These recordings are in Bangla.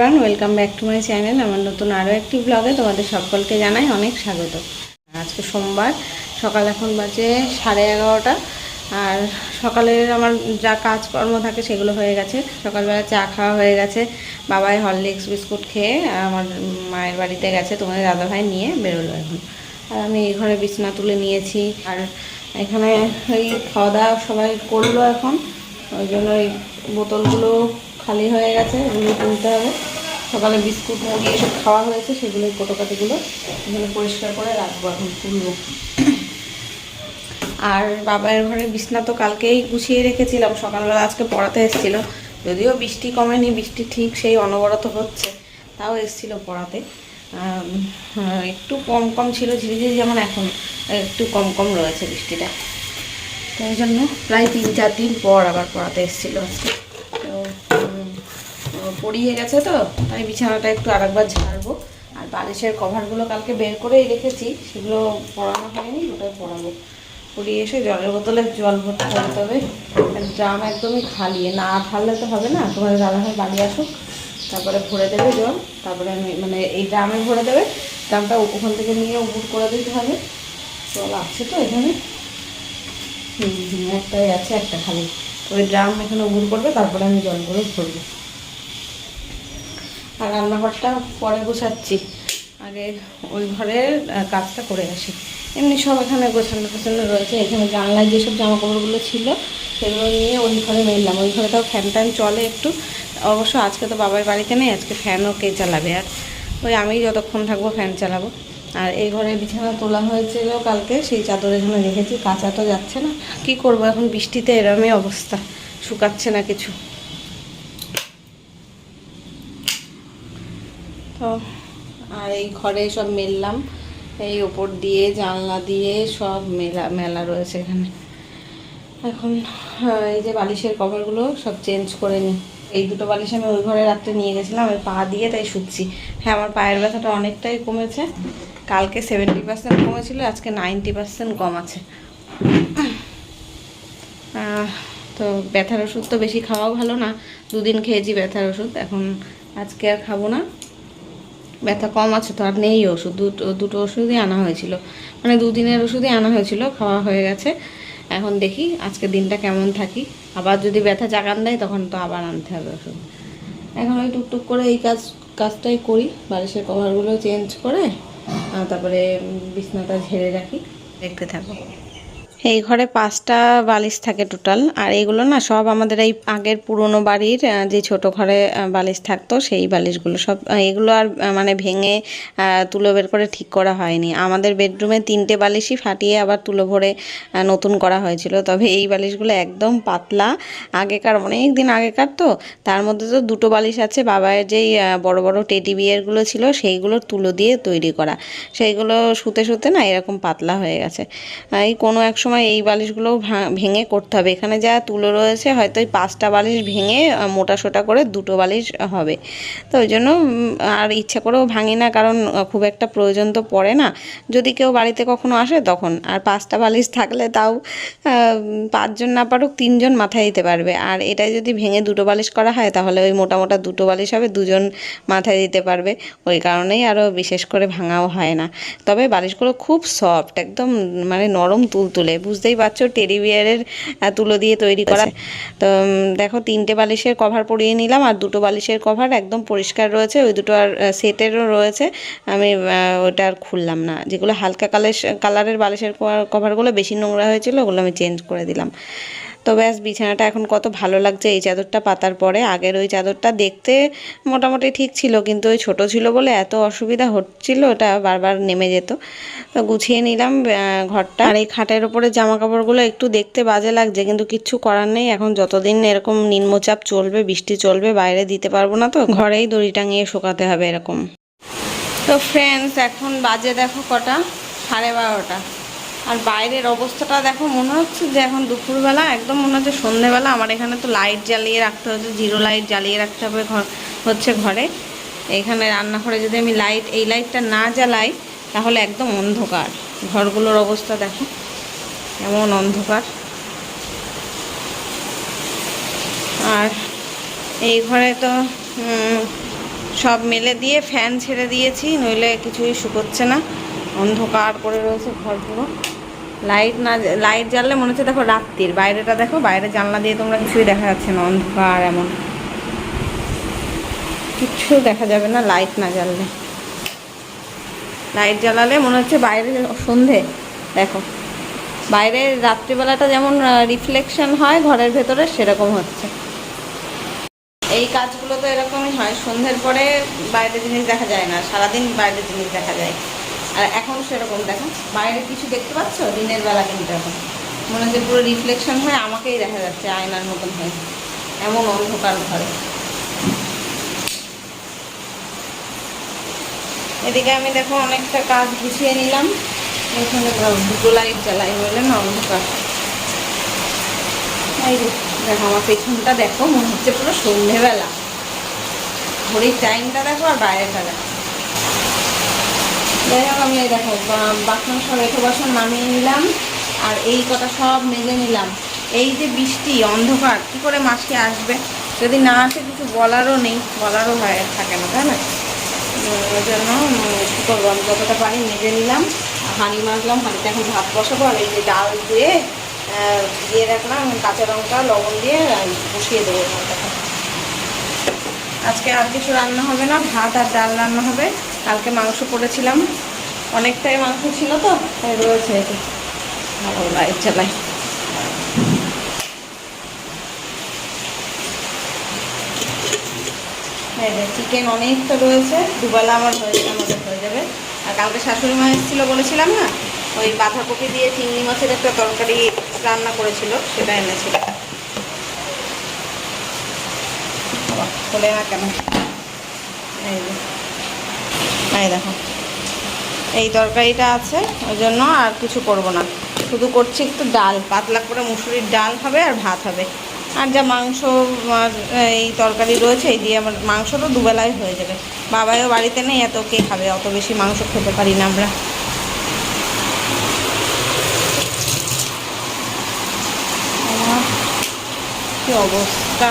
Everyone, welcome back to my channel. আমার নতুন আরও একটি ব্লগে তোমাদের সকলকে জানাই অনেক স্বাগত। আজকে সোমবার, সকাল এখন বাজে 11:30। আর সকালের আমার যা কাজকর্ম থাকে সেগুলো হয়ে গেছে। সকালবেলা চা খাওয়া হয়ে গেছে, বাবাই হরলিক্স বিস্কুট খেয়ে আমার মায়ের বাড়িতে গেছে, তোমাদের দাদাভাই নিয়ে বেরোলো এখন। আর আমি এই ঘরে বিছানা তুলে নিয়েছি। আর এখানে এই খাওয়া দাওয়া সবাই করলো এখন, ওই জন্য এই বোতলগুলো খালি হয়ে গেছে, এগুলো তুলতে হবে। সকালে বিস্কুট মুড়ি এসব খাওয়া হয়েছে, সেগুলোই কোটোকাটিগুলো এগুলো পরিষ্কার করে রাখবো, এখন তুলবো। আর বাবার ঘরে বিছনা তো কালকেই গুছিয়ে রেখেছিলাম, সকালবেলা আজকে পড়াতে এসেছিলো। যদিও বৃষ্টি কমেনি, বৃষ্টি ঠিক সেই অনবরত হচ্ছে, তাও এসেছিলো পড়াতে। একটু কম কম ছিল, ঝিরিঝিরি, যেমন এখন একটু কম কম রয়েছে বৃষ্টিটা। তো ওই জন্য প্রায় 3-4 দিন পর আবার পড়াতে এসেছিলো আজকে। তো পড়িয়ে গেছে, তো তাই বিছানাটা একটু আরেকবার ঝাড়বো। আর বালিশের কভারগুলো কালকে বের করেই রেখেছি, সেগুলো পরানো হয়নি, ওটাই পরাবো। পরিয়ে এসে জলের বোতলে জল ভরতে করতে হবে। ড্রাম একদমই খালি, না ঢাললে তো হবে না। তোমাদের দাদাভাই বাড়ি আসুক, তারপরে ভরে দেবে জল, তারপরে আমি মানে এই ড্রামে ভরে দেবে। ড্রামটা ওখান থেকে নিয়ে উপুর করে দিতে হবে। জল আছে তো এখানে, একটাই আছে, একটা খালি। ওই ড্রাম এখানে উপুর করবে, তারপরে আমি জলগুলো ভরবো। আর রান্নাঘরটা পরে গোছাচ্ছি, আগে ওই ঘরের কাজটা করে আসি। এমনি সব এখানে গোছানো গোছানো রয়েছে। এখানে জানলায় যেসব জামা কাপড়গুলো ছিল সেগুলো নিয়ে ওই ঘরে মেললাম। ওই ঘরে তাও ফ্যান ট্যান চলে একটু। অবশ্য আজকে তো বাবার বাড়িতে নেই, আজকে ফ্যানও কে চালাবে, আর ওই আমি যতক্ষণ থাকবো ফ্যান চালাবো। আর এই ঘরে বিছানা তোলা হয়েছিল কালকে, সেই চাদর এখানে রেখেছি। কাঁচা তো যাচ্ছে না, কি করব এখন, বৃষ্টিতে এরমই অবস্থা, শুকাচ্ছে না কিছু। তো আর এই ঘরে সব মেললাম, এই ওপর দিয়ে জানলা দিয়ে সব মেলা রয়েছে এখানে। এখন এই যে বালিশের কভারগুলো সব চেঞ্জ করে নিই। এই দুটো বালিশ আমি ওই ঘরে রাত্রে নিয়ে গেছিলাম, আমি পা দিয়ে তাই শুচ্ছি। হ্যাঁ, আমার পায়ের ব্যথাটা অনেকটাই কমেছে। কালকে 70% কমেছিল, আজকে 90% কম আছে। তো ব্যথার ওষুধ তো বেশি খাওয়াও ভালো না, 2 দিন খেয়েছি ব্যথার ওষুধ, এখন আজকে আর খাবো না। ব্যথা কম আছে তো, আর নেই ওষুধ, দুটো ওষুধই আনা হয়েছিল, মানে 2 দিনের ওষুধই আনা হয়েছিল, খাওয়া হয়ে গেছে। এখন দেখি আজকে দিনটা কেমন থাকি, আবার যদি ব্যথা জাগান দেয় তখন তো আবার আনতে হবে ওষুধ। এখন ওই টুকটুক করে এই কাজটাই করি, বালিশের কভারগুলো চেঞ্জ করে তারপরে বিছনাটা ঝেড়ে রাখি। দেখতে থাকো। এই ঘরে 5টা বালিশ থাকে টোটাল। আর এইগুলো না সব আমাদের এই আগের পুরনো বাড়ির যে ছোট ঘরে বালিশ থাকতো সেই বালিশগুলো সব। এগুলো আর মানে ভেঙে তুলো বের করে ঠিক করা হয়নি। আমাদের বেডরুমে 3টে বালিশই ফাটিয়ে আবার তুলো ভরে নতুন করা হয়েছিল। তবে এই বালিশগুলো একদম পাতলা, আগেকার, অনেক দিন আগেকার। তো তার মধ্যে তো 2টো বালিশ আছে বাবার যেই বড় বড় টেডি বিয়ারগুলো ছিল সেইগুলোর তুলো দিয়ে তৈরি করা, সেইগুলো শুতে শুতে না এরকম পাতলা হয়ে গেছে। এই কোনো এক সময় এই বালিশগুলো ভেঙে করতে হবে। এখানে যা তুলো রয়েছে হয়তো এই 5টা বালিশ ভেঙে মোটা সোটা করে 2টো বালিশ হবে। তো ওই জন্য আর ইচ্ছা করেও ভাঙি না, কারণ খুব একটা প্রয়োজন তো পড়ে না, যদি কেউ বাড়িতে কখনো আসে তখন। আর 5টা বালিশ থাকলে তাও 5 জন না পারুক 3 জন মাথায় দিতে পারবে। আর এটাই যদি ভেঙে 2টো বালিশ করা হয় তাহলে ওই মোটা মোটা 2টো বালিশ হবে, 2 জন মাথায় দিতে পারবে। ওই কারণেই আরও বিশেষ করে ভাঙাও হয় না। তবে বালিশগুলো খুব সফট, একদম মানে নরম তুলতুলে, বুঝতেই পারছো টেডি বিয়ারের তুলো দিয়ে তৈরি করা। তো দেখো 3টে বালিশের কভার পরিয়ে নিলাম, আর 2টো বালিশের কভার একদম পরিষ্কার রয়েছে, ওই দুটো আর সেটেরও রয়েছে। আমি ওটা আর খুললাম না। যেগুলো হালকা কালারের বালিশের কভারগুলো বেশি নোংরা হয়েছিল, ওগুলো আমি চেঞ্জ করে দিলাম। তো ব্যাস, বিছানাটা এখন কত ভালো লাগছে এই চাদরটা পাতার পরে। আগের ওই চাদরটা দেখতে মোটামুটি ঠিক ছিল, কিন্তু ওই ছোট ছিল বলে এত অসুবিধা হচ্ছিল, ওটা বারবার নেমে যেত। তো গুছিয়ে নিলাম ঘরটা। আর এই খাটের ওপরে জামা কাপড়গুলো একটু দেখতে বাজে লাগছে, কিন্তু কিচ্ছু করার নেই। এখন যতদিন এরকম নিম্নচাপ চলবে, বৃষ্টি চলবে, বাইরে দিতে পারবো না, তো ঘরেই দড়ি টাঙিয়ে শুকাতে হবে এরকম। তো ফ্রেন্ডস, এখন বাজে দেখো কটা, 12:30। আর বাইরের অবস্থাটা দেখো, মনে হচ্ছে যে এখন দুপুরবেলা, একদম মনে হচ্ছে সন্ধেবেলা। আমার এখানে তো লাইট জ্বালিয়ে রাখতে হচ্ছে, 0 লাইট জ্বালিয়ে রাখতে হবে ঘরে। এখানে রান্নাঘরে যদি আমি এই লাইটটা না জ্বালাই তাহলে একদম অন্ধকার। ঘরগুলোর অবস্থা দেখো এমন অন্ধকার। আর এই ঘরে তো সব মেলে দিয়ে ফ্যান ছেড়ে দিয়েছি, নইলে কিছুই শুকোচ্ছে না, অন্ধকার করে রয়েছে ঘর পুরো। লাইট জ্বাললে মনে হচ্ছে দেখো রাত্রির, বাইরেটা দেখো, বাইরে জানলা দিয়ে তোমরা কিছুই দেখা যাচ্ছে না, অন্ধকার এমন, কিচ্ছু দেখা যাবে না লাইট না জ্বাললে। লাইট জ্বালালে মনে হচ্ছে বাইরে সন্ধে, দেখো বাইরে রাত্রিবেলাটা যেমন রিফ্লেকশন হয় ঘরের ভেতরে, সেরকম হচ্ছে। এই কাজগুলো তো এরকমই হয়, সন্ধ্যের পরে বাইরের জিনিস দেখা যায় না, সারাদিন বাইরের জিনিস দেখা যায়। আর এখন সেরকম দেখো, বাইরে কিছু দেখতে পাচ্ছ দিনের বেলা, কিন্তু এখন মনে হচ্ছে পুরো রিফ্লেকশন হয়ে আমাকেই দেখা যাচ্ছে আয়নার মতন হয়ে, এমন অন্ধকার ঘরে। এদিকে আমি দেখো অনেকটা কাজ গুছিয়ে নিলাম, এখানে দুটো লাইট জ্বালাই বলে না অন্ধকার। এই দেখো আমার পেছনটা দেখো, মনে হচ্ছে পুরো সন্ধ্যেবেলা, ঘড়ির টাইমটা দেখো আর বাইরেটা দেখো। যাই হোক আমি এই দেখো বাসন সব এঁটো বাসন নামিয়ে নিলাম, আর এই কটা সব মেজে নিলাম। এই যে বৃষ্টি অন্ধকার, কী করে মাসি আসবে, যদি না আসে কিছু বলারও নেই, বলারও হয় থাকে না, তাই না? ওই জন্য কী করবো, আমি যতটা পারি মেজে নিলাম, হাঁড়ি মাজলাম, হাঁড়িতে এখন ভাত বসাবো। আর এই যে ডাল দিয়ে রাখলাম কাঁচা লঙ্কা লবণ দিয়ে বসিয়ে দেবো ভাতটা। আজকে আর কিছু রান্না হবে না, ভাত আর ডাল রান্না হবে। কালকে মাংস করেছিলাম, অনেকটাই মাংস ছিল তো, তাই রয়েছে। ভালো লাইট চালাই। চিকেন অনেকটা রয়েছে, দুবেলা আমাদের হয়ে যাবে। আর কালকে শাশুড়ি মা এসেছিলো বলেছিলাম না, ওই বাঁধাকপি দিয়ে চিংড়ি মাছের একটা তরকারি রান্না করেছিল, সেটা এনেছিল। খোলে না কেন, এই দেখো এই তরকারিটা আছে, ওই জন্য আর কিছু করব না, শুধু করছি একটু ডাল, পাতলা করে মুসুরির ডাল হবে আর ভাত হবে। আর যা মাংস আর এই তরকারি রয়েছে, এই দিয়ে আমার মাংস তো দুবেলায় হয়ে যাবে। বাবাইও বাড়িতে নেই, এত কে খাবে, অত বেশি মাংস খেতে পারি না আমরা। কি অবস্থা,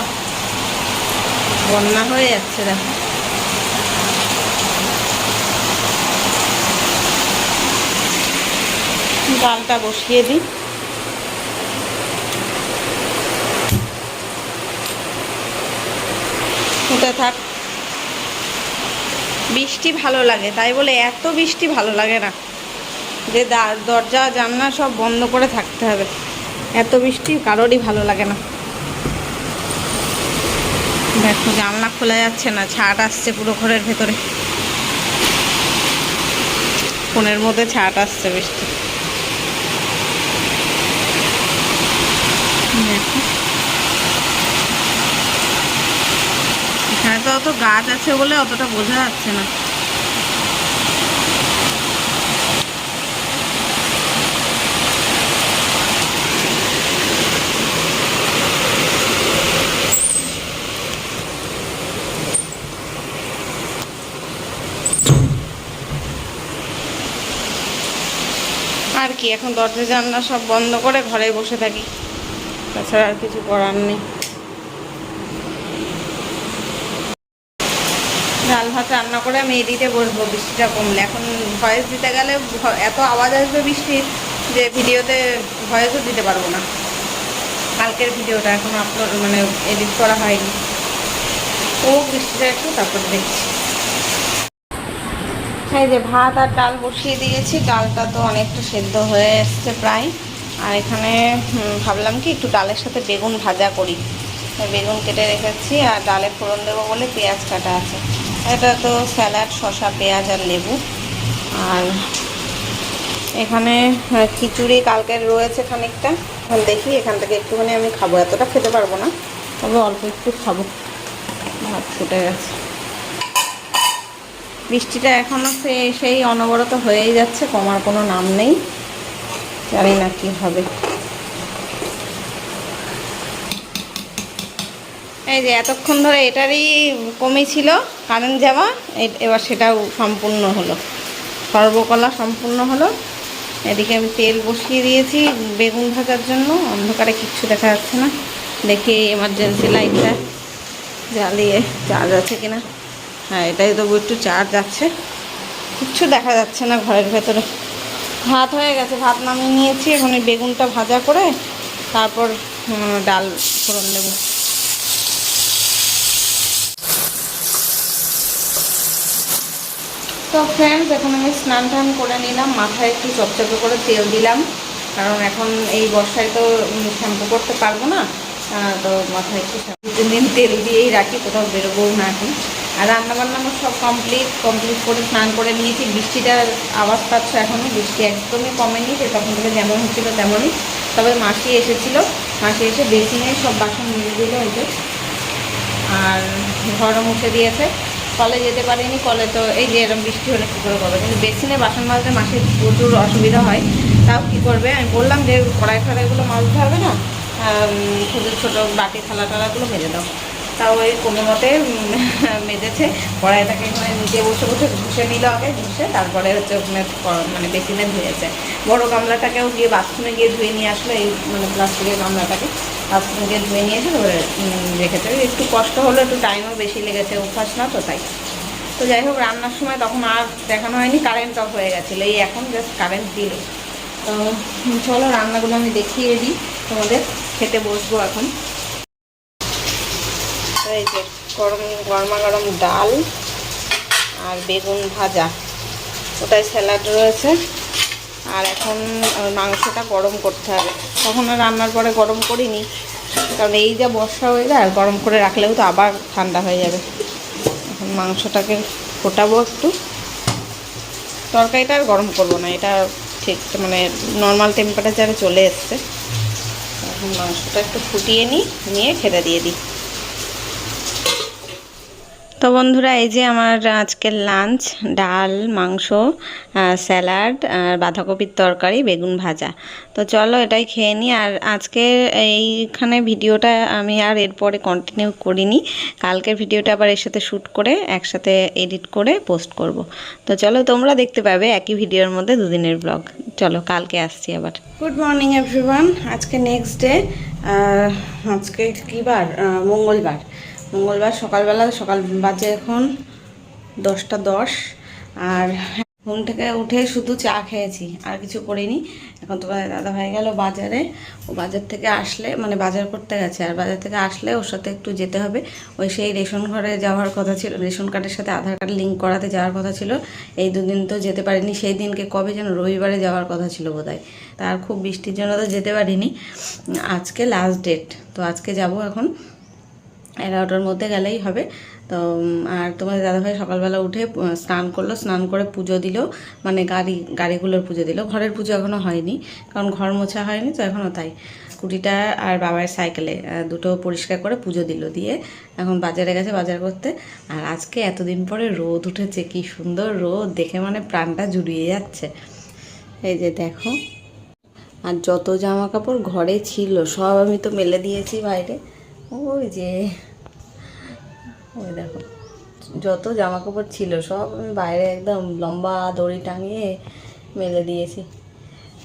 বন্যা হয়ে যাচ্ছে দেখো। ডালটা বসিয়ে দিই। হতে থাক। বৃষ্টি ভালো লাগে, তাই বলে এত বৃষ্টি ভালো লাগে না যে দরজা জানলা সব বন্ধ করে থাকতে হবে, এত বৃষ্টি কারোরই ভালো লাগে না। দেখো জানলা খোলা যাচ্ছে না, ছাট আসছে পুরো ঘরের ভেতরে, ফোনের মধ্যে ছাট আসছে বৃষ্টি। এখানে তো অত গাছ আছে বলে অতটা বোঝা যাচ্ছে না। আর কি, এখন দরজা জানলা সব বন্ধ করে ঘরে বসে থাকি, তাছাড়া আর কিছু করার নেই। ডাল ভাত রান্না করে আমি এদিকে বসবো বৃষ্টিটা কমলে। এখন ভয়েস দিতে গেলে এত আওয়াজ আসবে বৃষ্টির যে ভিডিওতে ভয়েসও দিতে পারবো না। কালকের ভিডিওটা এখনো আপলোড মানে এডিট করা হয়নি, ও বৃষ্টিটা একটু তারপরে দেখছি। এই যে ভাত আর ডাল বসিয়ে দিয়েছি, ডালটা তো অনেকটা সেদ্ধ হয়ে এসছে প্রায়। আর এখানে ভাবলাম কি একটু ডালের সাথে বেগুন ভাজা করি, বেগুন কেটে রেখেছি, আর ডালে ফোড়ন দেবো বলে পেঁয়াজ কাটা আছে। এটা তো স্যালাড, শসা, পেঁয়াজ আর লেবু। আর এখানে খিচুড়ি কালকের রয়েছে খানিকটা, দেখি এখান থেকে একটুখানি আমি খাবো, এতটা খেতে পারবো না, তবে অল্প একটু খাবো। ভাত ফুটে গেছে। বৃষ্টিটা এখনও সেই অনবরত হয়েই যাচ্ছে, কমার কোনো নাম নেই, জানি না কি হবে। এই যে এতক্ষণ ধরে এটারই কমই ছিল কারেন্ট যাওয়া, এবার সেটাও সম্পূর্ণ হলো, সর্বকলা সম্পূর্ণ হলো। এদিকে আমি তেল বসিয়ে দিয়েছি বেগুন ভাজার জন্য, অন্ধকারে কিচ্ছু দেখা যাচ্ছে না, দেখি এমার্জেন্সি লাইটটা জ্বালিয়ে চার্জ আছে কিনা। হ্যাঁ, এটাই তবু একটু চার্জ আছে, কিচ্ছু দেখা যাচ্ছে না ঘরের ভেতরে। ভাত হয়ে গেছে, ভাত নামিয়ে নিয়েছি। এখন এই বেগুনটা ভাজা করে তারপর ডাল ফোড়ন দেবো। তো ফ্রেন্ডস, এখন আমি স্নান টান করে নিলাম, মাথায় একটু চপচপে করে তেল দিলাম, কারণ এখন এই বর্ষায় তো শ্যাম্পু করতে পারবো না। তো মাথায় একটু 2-3 দিন তেল দিয়েই রাখি, কোথাও বেরোবো না এখন। আর রান্নাবান্না আমার সব কমপ্লিট করে স্নান করে নিয়েছি। বৃষ্টিটার আওয়াজ পাচ্ছ এখনও, বৃষ্টি একদমই কমেনি, যে তখন থেকে যেমন হচ্ছিলো তেমনই। তবে মাসি এসেছিলো, মাসি এসে বেসিনে সব বাসন মেজে দিল হয়েছে, আর ঘরও মুছে দিয়েছে। কলে যেতে পারিনি, কলে তো এই যে এরকম বৃষ্টি হলে কী করে করবে, কিন্তু বেসিনে বাসন মাজতে মাসির প্রচুর অসুবিধা হয়। তাও কী করবে, আমি বললাম যে কড়াই ফড়াইগুলো মাজতে হবে না, ছোটো ছোটো বাটি থালা টালাগুলো মেজে দাও। তাও ওই কোনো মতে মেজেছে। কড়াইটাকে এখানে নিচে বসে বসে ঘষে নিল আগে, ঘষে তারপরে হচ্ছে ওখানে মানে বেসিনে ধুয়েছে। বড়ো গামলাটাকেও গিয়ে বাথরুমে গিয়ে ধুয়ে নিয়ে আসলো, এই মানে প্লাস্টিকের গামলাটাকে বাথরুমে গিয়ে ধুয়ে নিয়ে এসে তারপরে রেখেছে। একটু কষ্ট হলো, একটু টাইমও বেশি লেগেছে, অভ্যাস না তো তাই। তো যাই হোক, রান্নার সময় তখন আর দেখানো হয়নি, কারেন্ট অফ হয়ে গেছিলো, এই এখন জাস্ট কারেন্ট দিল। তো চলো রান্নাগুলো আমি দেখিয়ে দিই তোমাদের, খেতে বসবো এখন। এই যে গরমা গরম ডাল আর বেগুন ভাজা, ওটাই স্যালাড রয়েছে। আর এখন মাংসটা গরম করতে হবে, তখন রান্নার পরে গরম করিনি, কারণ এই যা বর্ষা হয়ে যায়, আর গরম করে রাখলেও তো আবার ঠান্ডা হয়ে যাবে। এখন মাংসটাকে ফোটাবো একটু, তরকারিটা আর গরম করবো না, এটা ঠিক মানে নর্মাল টেম্পারেচারে চলে এসছে। এখন মাংসটা একটু ফুটিয়ে নিয়ে খেতে দিয়ে দিই। তো বন্ধুরা, এই যে আমার আজকের লাঞ্চ, ডাল, মাংস, স্যালাড, আর বাঁধাকপির তরকারি, বেগুন ভাজা। তো চলো এটাই খেয়ে নিই। আর আজকে এইখানে ভিডিওটা আমি আর এরপরে কন্টিনিউ করিনি, কালকের ভিডিওটা আবার এর সাথে শ্যুট করে একসাথে এডিট করে পোস্ট করব। তো চলো তোমরা দেখতে পাবে একই ভিডিওর মধ্যে দুদিনের ব্লগ। চলো কালকে আসছি আবার। গুড মর্নিং এভরিওয়ান, আজকে নেক্সট ডে। আজকে কী বার? মঙ্গলবার সকাল বাজে এখন 10টা 10। আর ঘুম থেকে উঠে শুধু চা খেয়েছি, আর কিছু করিনি। এখন তোমার দাদাভাই গেল বাজারে, ও বাজার থেকে আসলে মানে বাজার করতে গেছে, আর বাজার থেকে আসলে ওর সাথে একটু যেতে হবে। ওই সেই রেশন ঘরে যাওয়ার কথা ছিল, রেশন কার্ডের সাথে আধার কার্ড লিঙ্ক করাতে যাওয়ার কথা ছিল। এই দুদিন তো যেতে পারিনি, সেই দিনকে কবে যেন রবিবারে যাওয়ার কথা ছিল বোধহয়, তার খুব বৃষ্টির জন্য তো যেতে পারিনি। আজকে লাস্ট ডেট, তো আজকে যাব এখন 11টার মধ্যে গেলেই হবে। তো আর তোমার দাদাভাই সকালবেলা উঠে স্নান করলো, স্নান করে পুজো দিল, মানে গাড়িগুলোর পুজো দিল। ঘরের পুজো এখনও হয়নি, কারণ ঘর মোছা হয়নি তো এখনও, তাই স্কুটিটা আর বাবার সাইকেলে দুটো পরিষ্কার করে পুজো দিল, দিয়ে এখন বাজারে গেছে বাজার করতে। আর আজকে এতদিন পরে রোদ উঠেছে, কি সুন্দর রোদ, দেখে মানে প্রাণটা জুড়িয়ে যাচ্ছে। এই যে দেখো, আর যত জামা কাপড় ঘরে ছিল সব আমি তো মেলে দিয়েছি বাইরে। ওই দেখো, যত জামা কাপড় ছিল সব আমি বাইরে একদম লম্বা দড়ি টাঙিয়ে মেলে দিয়েছি।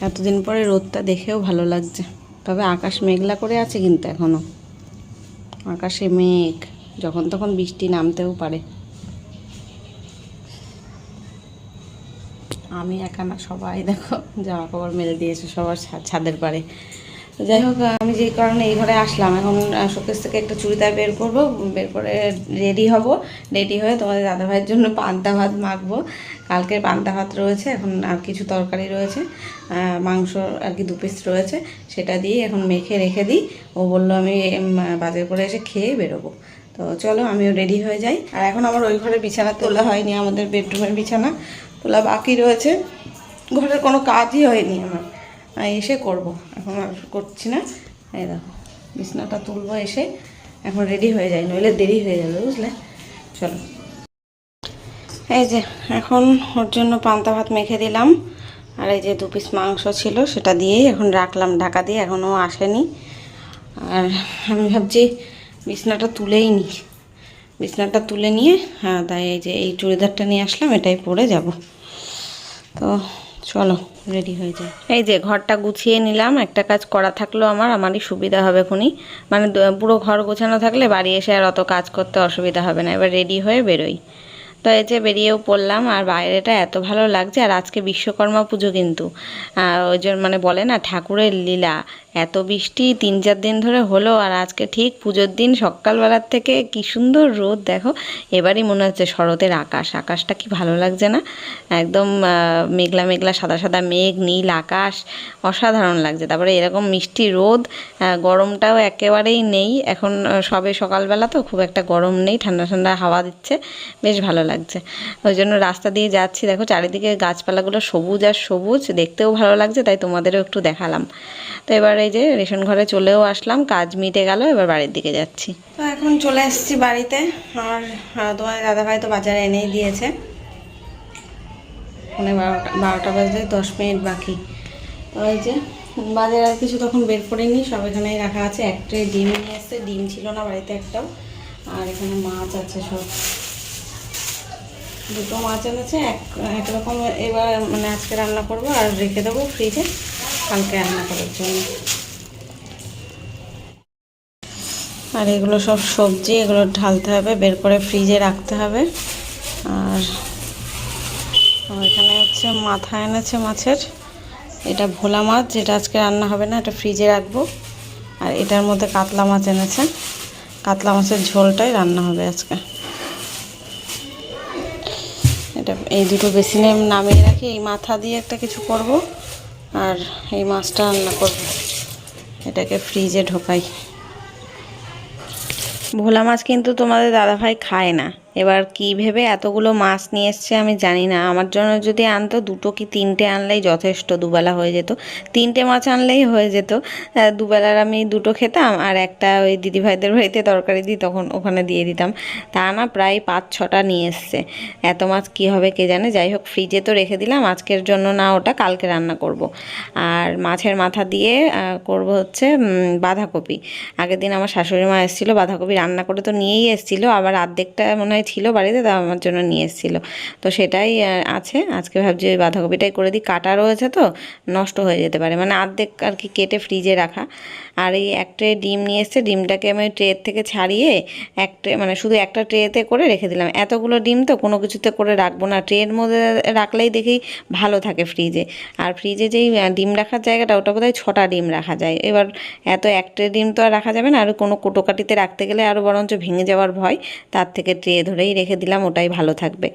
এতদিন পরে রোদটা দেখেও ভালো লাগছে। তবে আকাশ মেঘলা করে আছে, কিন্তু এখনও আকাশে মেঘ, যখন তখন বৃষ্টি নামতেও পারে। আমি একা না, সবাই দেখো জামা কাপড় মেলে দিয়েছে সবার ছাদের পারে। যাই হোক, আমি যেই কারণে এই ঘরে আসলাম, এখন শোকেস থেকে একটা চুড়িদার বের করব, বের করে রেডি হব। রেডি হয়ে তোমাদের দাদাভাইয়ের জন্য পান্তা ভাত মাখবো। কালকের পান্তা ভাত রয়েছে, এখন আর কিছু তরকারি রয়েছে, মাংস আর কি 2 পিস রয়েছে, সেটা দিয়ে এখন মেখে রেখে দিই। ও বললো আমি বাজার করে এসে খেয়ে বেরোবো। তো চলো আমিও রেডি হয়ে যাই। আর এখন আমার ওই ঘরে বিছানা তোলা হয়নি, আমাদের বেডরুমের বিছানা তোলা বাকি রয়েছে। ঘরের কোনো কাজই হয়নি আমার, এসে করব, এখন আর করছি না। এই দেখো বিছানাটা তুলবো এসে, এখন রেডি হয়ে যাই, নইলে দেরি হয়ে যাবে বুঝলে। চলো, এই যে এখন ওর জন্য পান্তা ভাত মেখে দিলাম, আর এই যে 2 পিস মাংস ছিল সেটা দিয়েই এখন রাখলাম ঢাকা দিয়ে, এখনও আসেনি। আর আমি ভাবছি বিছানাটা তুলেই নিই, বিছানাটা তুলে নিয়ে, হ্যাঁ তাই এই যে এই চুড়িদারটা নিয়ে আসলাম, এটাই পরে যাব। তো চলো রেডি হয়ে যায়। এই যে ঘরটা গুছিয়ে নিলাম, একটা কাজ করা থাকলো আমারই সুবিধা হবে খুনি, মানে পুরো ঘর গোছানো থাকলে বাড়ি এসে আর অত কাজ করতে অসুবিধা হবে না। এবার রেডি হয়ে বেরোই। তো এই যে বেরিয়েও পড়লাম, আর বাইরেটা এত ভালো লাগছে। আর আজকে বিশ্বকর্মা পুজো কিন্তু, ওই জন্য মানে বলে না ঠাকুরের লীলা, এত বৃষ্টি 3-4 দিন ধরে হলো, আর আজকে ঠিক পুজোর দিন সকালবেলার থেকে কি সুন্দর রোদ দেখো। এবারই মনে হচ্ছে শরতের আকাশটা কি ভালো লাগছে না, একদম মেঘলা মেঘলা সাদা সাদা মেঘ, নীল আকাশ, অসাধারণ লাগছে। তারপরে এরকম মিষ্টি রোদ, গরমটাও একেবারেই নেই এখন, সবে সকালবেলা তো খুব একটা গরম নেই, ঠান্ডা ঠান্ডা হাওয়া দিচ্ছে, বেশ ভালো লাগছে। ওই জন্য রাস্তা দিয়ে যাচ্ছি, দেখো চারিদিকে গাছপালাগুলো সবুজ আর সবুজ, দেখতেও ভালো লাগছে, তাই তোমাদেরও একটু দেখালাম। তো এবার এই যে রেশন ঘরে চলেও আসলাম, কাজ মিটে গেল, এবার বাড়ির দিকে যাচ্ছি। তো এখন চলে এসেছি বাড়িতে, আর তোমার দাদাভাই তো বাজারে এনেই দিয়েছে। মানে 12টা বাজতে 10 মিনিট বাকি। তো এই যে বাজারে আর কিছু তখন বের করিনি, সব এখানেই রাখা আছে। এক ট্রে ডিম নিয়ে এসছে, ডিম ছিল না বাড়িতে একটাও। আর এখানে মাছ আছে, সব 2টো মাছ এনেছে, একরকম এবার মানে আজকে রান্না করব, আর রেখে দেবো ফ্রিজে কালকে রান্না করার জন্য। আর এগুলো সব সবজি, এগুলো ঢালতে হবে, বের করে ফ্রিজে রাখতে হবে। আর এখানে হচ্ছে মাথা এনেছে মাছের, এটা ভোলা মাছ, যেটা আজকে রান্না হবে না, এটা ফ্রিজে রাখবো। আর এটার মধ্যে কাতলা মাছ এনেছে, কাতলা মাছের ঝোলটাই রান্না হবে আজকে। এটা এই দুটো বেসিনে নামিয়ে রাখি, এই মাথা দিয়ে একটা কিছু করব, আর এই মাছটা রান্না করব। এটাকে ফ্রিজে ঢোকাই। ভোলা মাছ কিন্তু তোমাদের দাদাভাই খায় না, এবার কি ভেবে এতগুলো মাছ নিয়ে এসছে আমি জানি না। আমার জন্য যদি আনতো 2টো কি 3টে আনলেই যথেষ্ট, দুবেলা হয়ে যেত। 3টে মাছ আনলেই হয়ে যেত, দুবেলার আমি 2টো খেতাম, আর একটা ওই দিদিভাইদের বাড়িতে তরকারি দিই তখন ওখানে দিয়ে দিতাম। তা না, প্রায় 5-6টা নিয়ে এসছে। এত মাছ কি হবে কে জানে। যাই হোক, ফ্রিজে তো রেখে দিলাম আজকের জন্য না, ওটা কালকে রান্না করব। আর মাছের মাথা দিয়ে করব হচ্ছে বাঁধাকপি। আগের দিন আমার শাশুড়ি মা এসেছিলো, বাঁধাকপি রান্না করে তো নিয়েই এসেছিলো, আবার অর্ধেকটা মনে হয় ছিল বাড়িতে, তা আমার জন্য নিয়ে এসেছিলো। তো সেটাই আছে, আজকে ভাবছি ওই বাঁধাকপিটাই করে দিই। কাটা রয়েছে তো নষ্ট হয়ে যেতে পারে, মানে অর্ধেক আর কি কেটে ফ্রিজে রাখা। আর এই এক ট্রে ডিম নিয়ে এসছে, ডিমটাকে আমি ট্রের থেকে ছাড়িয়ে এক ট্রে মানে শুধু একটা ট্রেতে করে রেখে দিলাম। এতগুলো ডিম তো কোনো কিছুতে করে রাখবো না, ট্রের মধ্যে রাখলেই দেখি ভালো থাকে ফ্রিজে। আর ফ্রিজে যেই ডিম রাখার জায়গাটা, ওটা বোধহয় 6টা ডিম রাখা যায়। এবার এত এক ট্রে ডিম তো আর রাখা যাবে না, আর কোনো কোটোকাটিতে রাখতে গেলে আরও বরঞ্চ ভেঙে যাওয়ার ভয়, তার থেকে ট্রে ধরেই রেখে দিলাম, ওটাই ভালো থাকবে।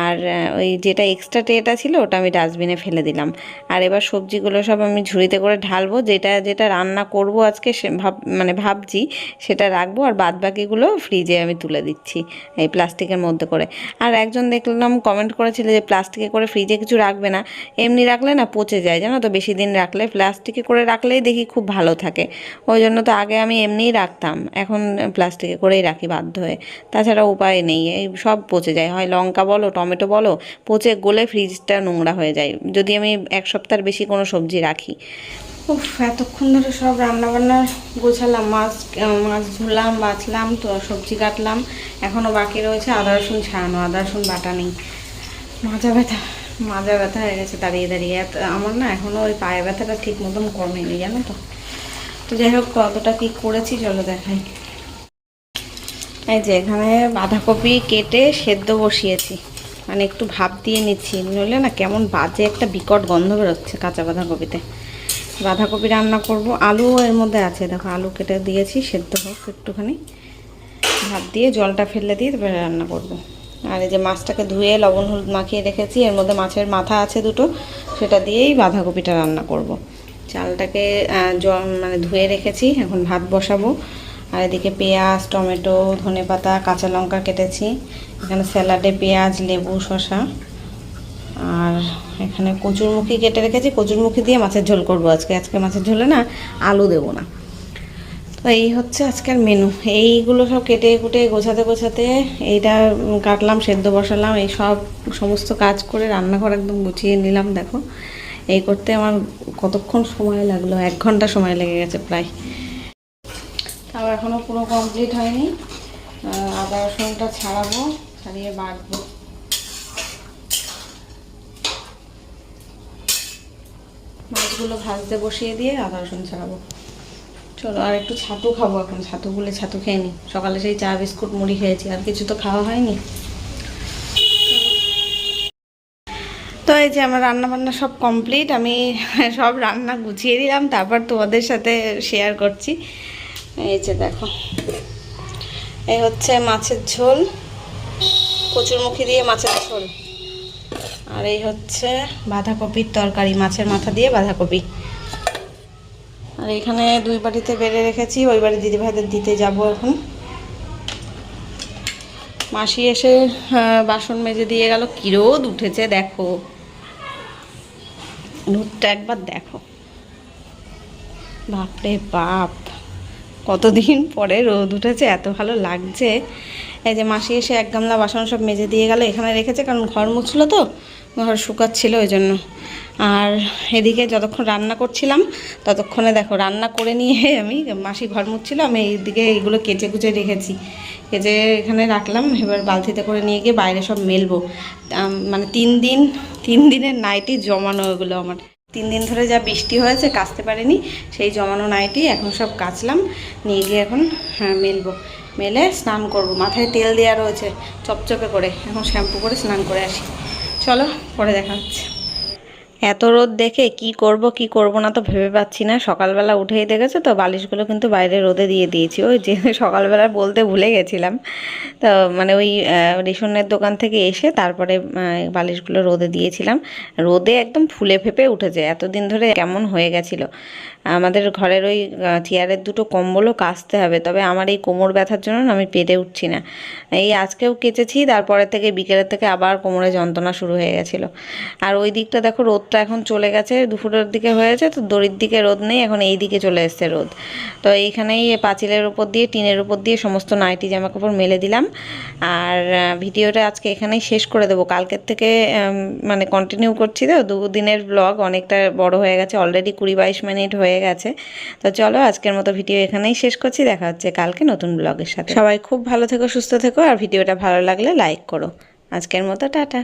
আর ওই যেটা এক্সট্রা ট্রেটা ছিল ওটা আমি ডাস্টবিনে ফেলে দিলাম। আর এবার সবজিগুলো সব আমি ঝুড়িতে করে ঢালবো, যেটা যেটা রান্না করব আজকে মানে ভাবছি সেটা রাখবো, আর বাদ বাকিগুলো ফ্রিজে আমি তুলে দিচ্ছি এই প্লাস্টিকের মধ্যে করে। আর একজন দেখলাম কমেন্ট করেছিল যে প্লাস্টিকে করে ফ্রিজে কিছু রাখবে না, এমনি রাখলে না পচে যায়, জানো তো, বেশি দিন রাখলে। প্লাস্টিকে করে রাখলেই দেখি খুব ভালো থাকে, ওই জন্য তো আগে আমি এমনিই রাখতাম, এখন প্লাস্টিকে করেই রাখি বাধ্য হয়ে, তাছাড়া উপায় নেই। এই সব পচে যায়, হয় লঙ্কা বলো টমেটো বলো, পচে গলে ফ্রিজটা নোংরা হয়ে যায় যদি আমি 1 সপ্তাহের বেশি কোনো সবজি রাখি। উফ, এতক্ষণ ধরে সব রান্নাবান্না গোছালাম, মাছ ধুলাম, বাছলাম, তো সবজি কাটলাম, এখনও বাকি রয়েছে আদা রসুন ছাড়ানো, আদা রসুন বাটা নেই। মাজা ব্যথা হয়ে গেছে দাঁড়িয়ে দাঁড়িয়ে। আমার না এখনও ওই পায়ে ব্যথাটা ঠিক মতন কমেনি, জানো তো। তো যাই হোক, কতটা কী করেছি চলো দেখাই। এই যে এখানে বাঁধাকপি কেটে সেদ্ধ বসিয়েছি, মানে একটু ভাপ দিয়ে নিচ্ছি, নইলে না কেমন বাজে একটা বিকট গন্ধ বেরোচ্ছে কাঁচা বাঁধাকপিতে। বাঁধাকপি রান্না করব, আলু এর মধ্যে আছে, দেখো আলু কেটে দিয়েছি, সেদ্ধ হোক একটুখানি, ভাপ দিয়ে জলটা ফেলে দিয়ে তারপরে রান্না করব। আর এই যে মাছটাকে ধুয়ে লবণ হলুদ মাখিয়ে রেখেছি, এর মধ্যে মাছের মাথা আছে 2টো, সেটা দিয়েই বাঁধাকপিটা রান্না করব। চালটাকে মানে ধুয়ে রেখেছি, এখন ভাত বসাবো। আর এদিকে পেঁয়াজ, টমেটো, ধনেপাতা, কাঁচা লঙ্কা কেটেছি, এখানে স্যালাডে পেঁয়াজ, লেবু, শসা, আর এখানে কচুরমুখী কেটে রেখেছি। কচুরমুখী দিয়ে মাছের ঝোল করবো আজকে মাছের ঝোলে না আলু দেবো না। তো এই হচ্ছে আজকের মেনু। এইগুলো সব কেটে কুটে গোছাতে এইটা কাটলাম, সেদ্ধ বসালাম, এই সমস্ত কাজ করে রান্নাঘর একদম গুছিয়ে নিলাম। দেখো এই করতে আমার কতক্ষণ সময় লাগলো, 1 ঘন্টা সময় লেগে গেছে প্রায়। তাও এখনও পুরো কমপ্লিট হয়নি। আদা রসুনটা ছাড়াবো, ছাড়িয়ে বাটবো। মাছগুলো ভাজতে বসিয়ে দিয়ে আদা রসুন ছাড়াবো। চলো, আর একটু ছাতু খাবো এখন, ছাতু খেয়ে নিই। সকালে সেই চা বিস্কুট মুড়ি খেয়েছি, আর কিছু তো খাওয়া হয়নি। তো এই যে আমার রান্না বান্না সব কমপ্লিট, আমি সব রান্না গুছিয়ে দিলাম, তারপর তোমাদের সাথে শেয়ার করছি। এই যে দেখো, এই হচ্ছে মাছের ঝোল, কচুরমুখী দিয়ে মাছের ঝোল, আর এই হচ্ছে বাঁধাকপির তরকারি, মাছের মাথা দিয়ে বাঁধাকপি। আর এখানে 2 বাটিতে বেড়ে রেখেছি, ওই বাড়ি দিদিভাইদের দিতে যাব এখন। মাসি এসে বাসন মেজে দিয়ে গেল। কি রোদ উঠেছে দেখো, রোদটা একবার দেখো, বাপরে বাপ, কতদিন পরে রোদ উঠেছে, এত ভালো লাগছে। এই যে মাসি এসে 1 গামলা বাসন সব মেজে দিয়ে গেল, এখানে রেখেছে, কারণ ঘর মুছলো তো, ঘর শুকাচ্ছিল ওই জন্য। আর এদিকে যতক্ষণ রান্না করছিলাম ততক্ষণে দেখো রান্না করে নিয়ে আমি, মাসি ঘর মুছছিল, আমি এইদিকে এইগুলো কেচে কুচে রেখেছি, কেচে এখানে রাখলাম। এবার বালতিতে করে নিয়ে গিয়ে বাইরে সব মেলবো। মানে 3 দিনের নাইটি জমানো, ওগুলো আমার 3 দিন ধরে যা বৃষ্টি হয়েছে কাচতে পারিনি, সেই জমানো নাইটি এখন সব কাচলাম, নিয়ে গিয়ে এখন মেলবো, মেলে স্নান করব। মাথায় তেল দেওয়া রয়েছে চপচপে করে, এখন শ্যাম্পু করে স্নান করে আসি। চলো পরে দেখা হচ্ছে। এত রোদ দেখে কি করব না তো ভেবে পাচ্ছি না। সকালবেলা উঠেই দেখেছো তো, বালিশগুলো কিন্তু বাইরে রোদে দিয়ে দিয়েছি। ওই যে সকালবেলা বলতে ভুলে গেছিলাম, তো মানে ওই রেশনের দোকান থেকে এসে তারপরে বালিশগুলো রোদে দিয়েছিলাম। রোদে একদম ফুলে ফেপে উঠেছে, এতদিন ধরে কেমন হয়ে গেছিলো। আমাদের ঘরের ওই চেয়ারের 2টো কম্বলও কাচতে হবে, তবে আমার এই কোমর ব্যথার জন্য আমি পেরে উঠছি না। এই আজকেও কেচেছি, তারপরে থেকে বিকেলের থেকে আবার কোমরে যন্ত্রণা শুরু হয়ে গেছিলো। আর ওই দিকটা দেখো, রোদটা এখন চলে গেছে, দুপুরের দিকে হয়েছে তো, দড়ির দিকে রোদ নেই, এখন এই দিকে চলে এসছে রোদ। তো এইখানেই পাঁচিলের উপর দিয়ে, টিনের উপর দিয়ে সমস্ত নাইটি জামা কাপড় মেলে দিলাম। আর ভিডিওটা আজকে এখানেই শেষ করে দেবো, কালকের থেকে মানে কন্টিনিউ করছি। তো 2 দিনের ব্লগ অনেকটা বড় হয়ে গেছে, অলরেডি 20-22 মিনিট হয়ে গেছে। তো চলো আজকের মতো ভিডিও এখানেই শেষ করছি, দেখা হচ্ছে কালকে নতুন ব্লগের সাথে। সবাই খুব ভালো থেকো, সুস্থ থেকো, আর ভিডিওটা ভালো লাগলে লাইক করো। আজকের মতো টাটা।